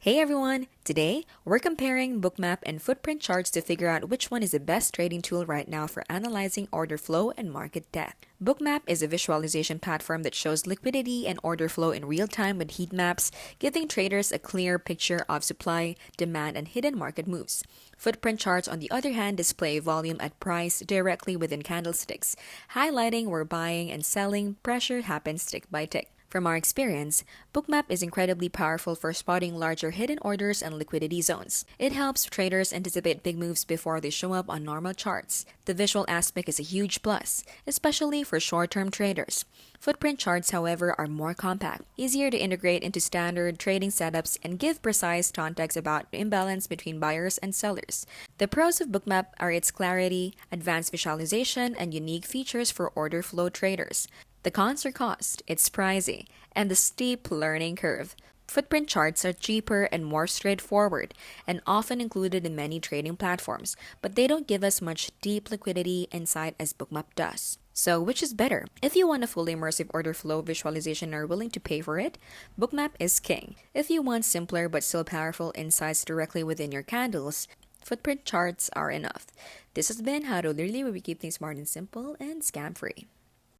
Hey everyone! Today, we're comparing Bookmap and footprint charts to figure out which one is the best trading tool right now for analyzing order flow and market depth. Bookmap is a visualization platform that shows liquidity and order flow in real time with heat maps, giving traders a clear picture of supply, demand, and hidden market moves. Footprint charts, on the other hand, display volume at price directly within candlesticks, highlighting where buying and selling pressure happens tick by tick. From our experience, Bookmap is incredibly powerful for spotting larger hidden orders and liquidity zones. It helps traders anticipate big moves before they show up on normal charts. The visual aspect is a huge plus, especially for short-term traders. Footprint charts, however, are more compact, easier to integrate into standard trading setups, and give precise context about the imbalance between buyers and sellers. The pros of Bookmap are its clarity, advanced visualization, and unique features for order flow traders. The cons are cost, it's pricey, and the steep learning curve. Footprint charts are cheaper and more straightforward, and often included in many trading platforms, but they don't give us much deep liquidity insight as Bookmap does. So, which is better? If you want a fully immersive order flow visualization and are willing to pay for it, Bookmap is king. If you want simpler but still powerful insights directly within your candles, footprint charts are enough. This has been How to Literally, where we keep things smart and simple and scam-free.